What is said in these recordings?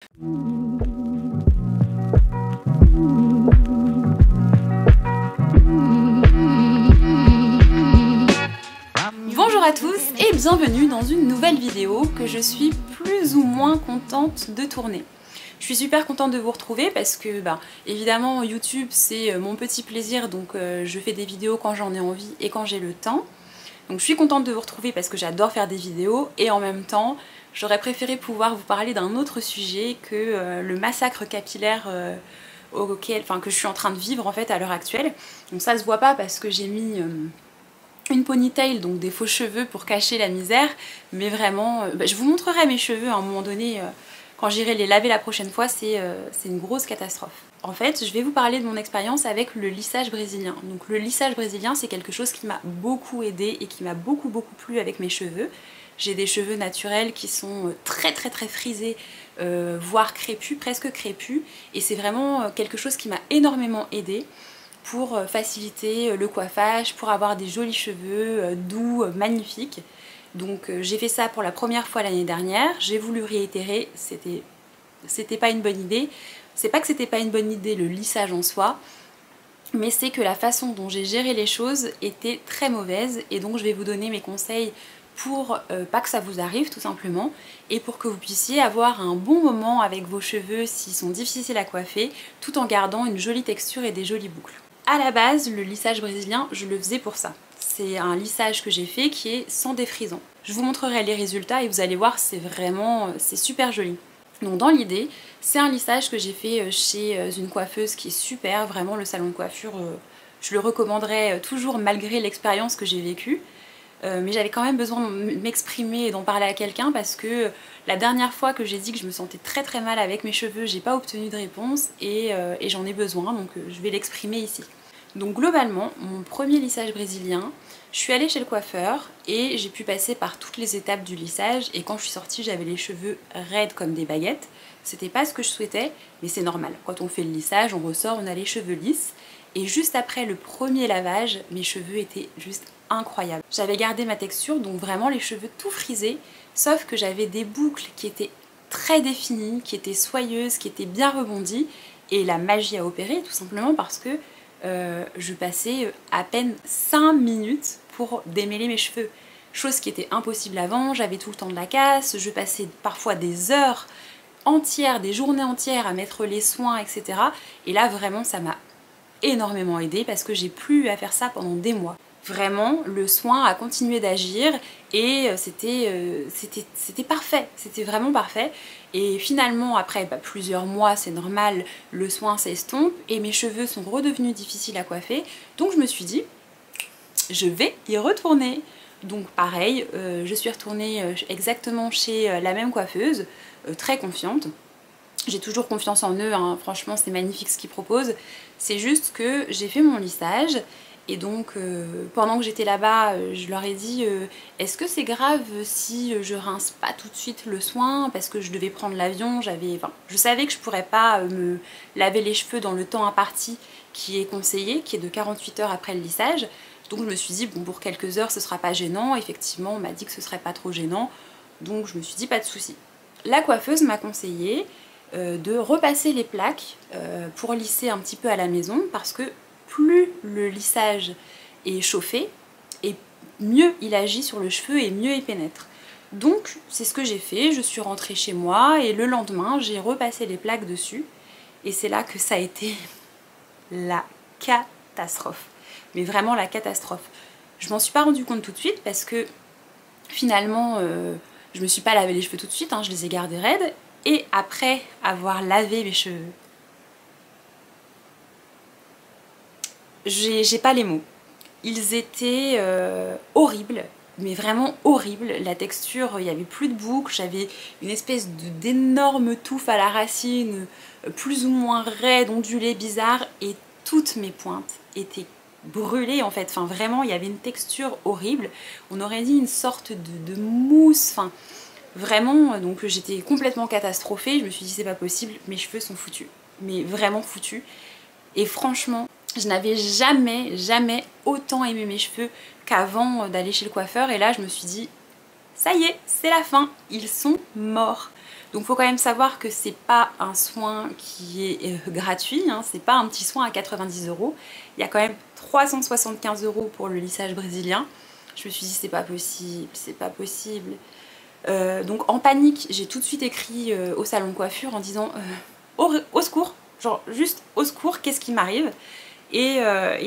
Bonjour à tous et bienvenue dans une nouvelle vidéo que je suis plus ou moins contente de tourner. Je suis super contente de vous retrouver parce que évidemment YouTube c'est mon petit plaisir, donc je fais des vidéos quand j'en ai envie et quand j'ai le temps. Donc je suis contente de vous retrouver parce que j'adore faire des vidéos et en même temps j'aurais préféré pouvoir vous parler d'un autre sujet que le massacre capillaire que je suis en train de vivre en fait à l'heure actuelle. Donc ça se voit pas parce que j'ai mis une ponytail, donc des faux cheveux pour cacher la misère, mais vraiment, je vous montrerai mes cheveux à un moment donné, quand j'irai les laver la prochaine fois, c'est une grosse catastrophe. En fait, je vais vous parler de mon expérience avec le lissage brésilien. Donc le lissage brésilien, c'est quelque chose qui m'a beaucoup aidé et qui m'a beaucoup plu avec mes cheveux. J'ai des cheveux naturels qui sont très frisés, voire crépus, presque crépus, et c'est vraiment quelque chose qui m'a énormément aidé pour faciliter le coiffage, pour avoir des jolis cheveux doux, magnifiques. Donc j'ai fait ça pour la première fois l'année dernière, j'ai voulu réitérer, c'était pas une bonne idée. C'est pas que c'était pas une bonne idée le lissage en soi, mais c'est que la façon dont j'ai géré les choses était très mauvaise, et donc je vais vous donner mes conseils pour pas que ça vous arrive tout simplement, et pour que vous puissiez avoir un bon moment avec vos cheveux s'ils sont difficiles à coiffer, tout en gardant une jolie texture et des jolies boucles. À la base, le lissage brésilien, je le faisais pour ça. C'est un lissage que j'ai fait qui est sans défrisant. Je vous montrerai les résultats et vous allez voir, c'est super joli. Donc dans l'idée, c'est un lissage que j'ai fait chez une coiffeuse qui est super, vraiment le salon de coiffure, je le recommanderais toujours malgré l'expérience que j'ai vécue. Mais j'avais quand même besoin de m'exprimer et d'en parler à quelqu'un parce que la dernière fois que j'ai dit que je me sentais très mal avec mes cheveux, j'ai pas obtenu de réponse et j'en ai besoin, donc je vais l'exprimer ici. Donc globalement, mon premier lissage brésilien, je suis allée chez le coiffeur et j'ai pu passer par toutes les étapes du lissage, et quand je suis sortie j'avais les cheveux raides comme des baguettes. C'était pas ce que je souhaitais, mais c'est normal. Quand on fait le lissage, on ressort, on a les cheveux lisses. Et juste après le premier lavage, mes cheveux étaient juste incroyables. J'avais gardé ma texture, donc vraiment les cheveux tout frisés, sauf que j'avais des boucles qui étaient très définies, qui étaient soyeuses, qui étaient bien rebondies, et la magie a opéré tout simplement parce que je passais à peine 5 minutes pour démêler mes cheveux. Chose qui était impossible avant, j'avais tout le temps de la casse, je passais parfois des heures entières, des journées entières à mettre les soins, etc. Et là vraiment ça m'a énormément aidé parce que j'ai plus eu à faire ça pendant des mois. Vraiment, le soin a continué d'agir et c'était parfait, c'était vraiment parfait. Et finalement, après plusieurs mois, c'est normal, le soin s'estompe et mes cheveux sont redevenus difficiles à coiffer. Donc je me suis dit, je vais y retourner. Donc pareil, je suis retournée exactement chez la même coiffeuse, très confiante. J'ai toujours confiance en eux, hein. Franchement c'est magnifique ce qu'ils proposent. C'est juste que j'ai fait mon lissage. Et donc pendant que j'étais là-bas, je leur ai dit est-ce que c'est grave si je rince pas tout de suite le soin, parce que je devais prendre l'avion, je savais que je pourrais pas me laver les cheveux dans le temps imparti qui est conseillé, qui est de 48 heures après le lissage. Donc je me suis dit bon, pour quelques heures ce sera pas gênant. Effectivement on m'a dit que ce serait pas trop gênant, donc je me suis dit pas de souci. La coiffeuse m'a conseillé de repasser les plaques pour lisser un petit peu à la maison, parce que plus le lissage est chauffé et mieux il agit sur le cheveu et mieux il pénètre. Donc c'est ce que j'ai fait, je suis rentrée chez moi et le lendemain j'ai repassé les plaques dessus, et c'est là que ça a été la catastrophe. Mais vraiment la catastrophe. Je m'en suis pas rendu compte tout de suite parce que finalement je me suis pas lavé les cheveux tout de suite, hein, je les ai gardés raides, et après avoir lavé mes cheveux, j'ai pas les mots. Ils étaient horribles, mais vraiment horribles. La texture, il n'y avait plus de boucles, j'avais une espèce d'énorme touffe à la racine, plus ou moins raide, ondulée, bizarre, et toutes mes pointes étaient brûlées en fait. Enfin vraiment, il y avait une texture horrible. On aurait dit une sorte de mousse, enfin vraiment, donc j'étais complètement catastrophée. Je me suis dit c'est pas possible, mes cheveux sont foutus, mais vraiment foutus. Et franchement, je n'avais jamais autant aimé mes cheveux qu'avant d'aller chez le coiffeur, et là je me suis dit ça y est, c'est la fin, ils sont morts. Donc il faut quand même savoir que c'est pas un soin qui est gratuit, hein, c'est pas un petit soin à 90 €. Il y a quand même 375 € pour le lissage brésilien. Je me suis dit c'est pas possible, c'est pas possible. Donc en panique, j'ai tout de suite écrit au salon de coiffure en disant au secours, genre juste au secours, qu'est-ce qui m'arrive? Et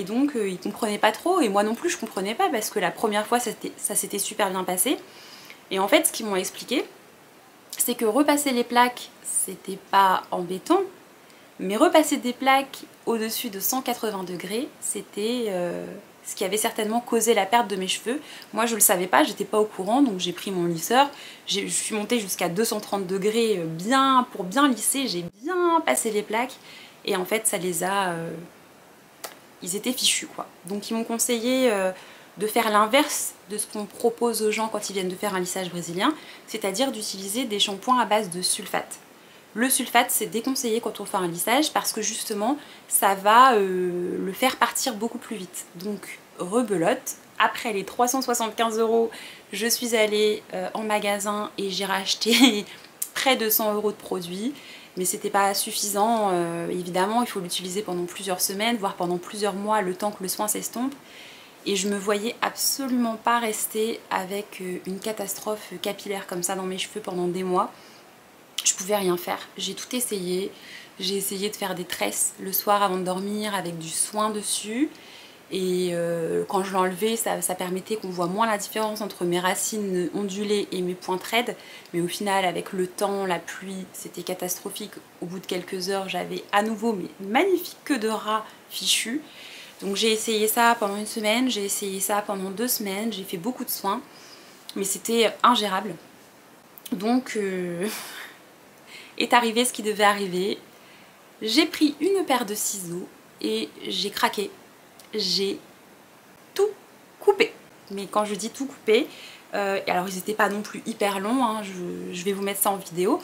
donc ils comprenaient pas trop, et moi non plus je comprenais pas, parce que la première fois ça s'était super bien passé. Et en fait ce qu'ils m'ont expliqué, c'est que repasser les plaques c'était pas embêtant, mais repasser des plaques au-dessus de 180 degrés, c'était ce qui avait certainement causé la perte de mes cheveux. Moi je le savais pas, j'étais pas au courant, donc j'ai pris mon lisseur, je suis montée jusqu'à 230 degrés pour bien lisser, j'ai bien passé les plaques, et en fait ça les a... ils étaient fichus quoi. Donc ils m'ont conseillé de faire l'inverse de ce qu'on propose aux gens quand ils viennent de faire un lissage brésilien, c'est-à-dire d'utiliser des shampoings à base de sulfate. Le sulfate c'est déconseillé quand on fait un lissage parce que justement ça va le faire partir beaucoup plus vite. Donc rebelote, après les 375 €, je suis allée en magasin et j'ai racheté près de 100 € de produits. Mais c'était pas suffisant, évidemment il faut l'utiliser pendant plusieurs semaines, voire pendant plusieurs mois, le temps que le soin s'estompe. Et je me voyais absolument pas rester avec une catastrophe capillaire comme ça dans mes cheveux pendant des mois. Je pouvais rien faire, j'ai tout essayé. J'ai essayé de faire des tresses le soir avant de dormir avec du soin dessus. Et quand je l'enlevais, ça permettait qu'on voit moins la différence entre mes racines ondulées et mes pointes raides. Mais au final, avec le temps, la pluie, c'était catastrophique. Au bout de quelques heures, j'avais à nouveau mes magnifiques queues de rat fichues. Donc j'ai essayé ça pendant une semaine, j'ai essayé ça pendant 2 semaines, j'ai fait beaucoup de soins. Mais c'était ingérable. Donc est arrivé ce qui devait arriver. J'ai pris une paire de ciseaux et j'ai craqué. J'ai tout coupé. Mais quand je dis tout coupé, alors ils n'étaient pas non plus hyper longs, hein, je vais vous mettre ça en vidéo,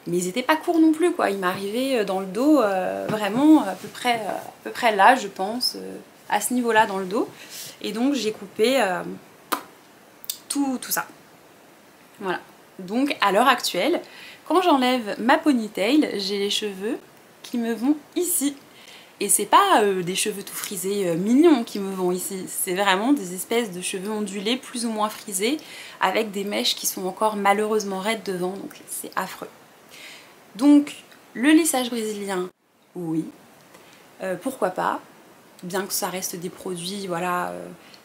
mais ils n'étaient pas courts non plus, quoi. Ils m'arrivaient dans le dos, vraiment à peu près là, je pense, à ce niveau-là dans le dos. Et donc j'ai coupé tout ça. Voilà. Donc à l'heure actuelle, quand j'enlève ma ponytail, j'ai les cheveux qui me vont ici. Et c'est pas des cheveux tout frisés mignons qui me vont ici, c'est vraiment des espèces de cheveux ondulés plus ou moins frisés avec des mèches qui sont encore malheureusement raides devant, donc c'est affreux. Donc le lissage brésilien, oui, pourquoi pas, bien que ça reste des produits voilà,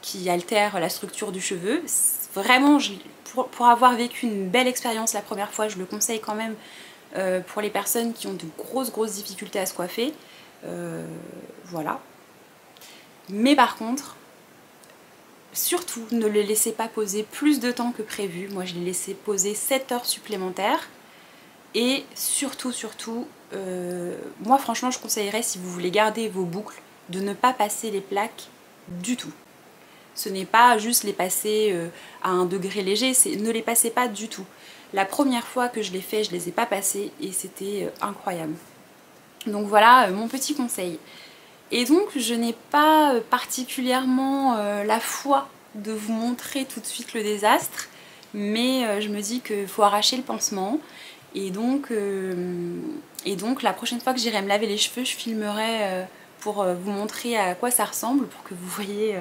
qui altèrent la structure du cheveu. Vraiment, pour avoir vécu une belle expérience la première fois, je le conseille quand même pour les personnes qui ont de grosses difficultés à se coiffer. Voilà. Mais par contre, surtout ne le laissez pas poser plus de temps que prévu. Moi je l'ai laissé poser 7 heures supplémentaires. Et surtout, moi franchement je conseillerais, si vous voulez garder vos boucles, de ne pas passer les plaques du tout. Ce n'est pas juste les passer à un degré léger, c'est ne les passez pas du tout. La première fois que je l'ai fait, je les ai pas passées et c'était incroyable. Donc voilà mon petit conseil. Et donc je n'ai pas particulièrement la foi de vous montrer tout de suite le désastre, mais je me dis qu'il faut arracher le pansement. Et donc la prochaine fois que j'irai me laver les cheveux, je filmerai pour vous montrer à quoi ça ressemble, pour que vous voyez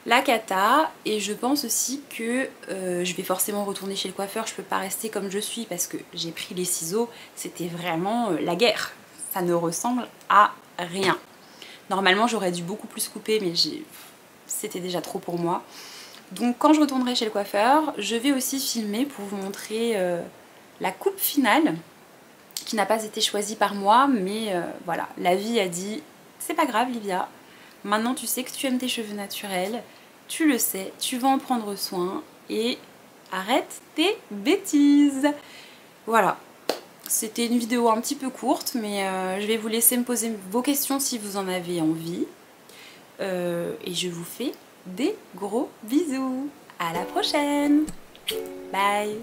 la cata. Et je pense aussi que je vais forcément retourner chez le coiffeur, je peux pas rester comme je suis parce que j'ai pris les ciseaux, c'était vraiment la guerre. Ça ne ressemble à rien. Normalement j'aurais dû beaucoup plus couper, mais c'était déjà trop pour moi. Donc quand je retournerai chez le coiffeur, je vais aussi filmer pour vous montrer la coupe finale, qui n'a pas été choisie par moi, mais voilà, la vie a dit c'est pas grave Livia, maintenant tu sais que tu aimes tes cheveux naturels, tu le sais, tu vas en prendre soin et arrête tes bêtises. Voilà. C'était une vidéo un petit peu courte, mais je vais vous laisser me poser vos questions si vous en avez envie. Et je vous fais des gros bisous. À la prochaine. Bye.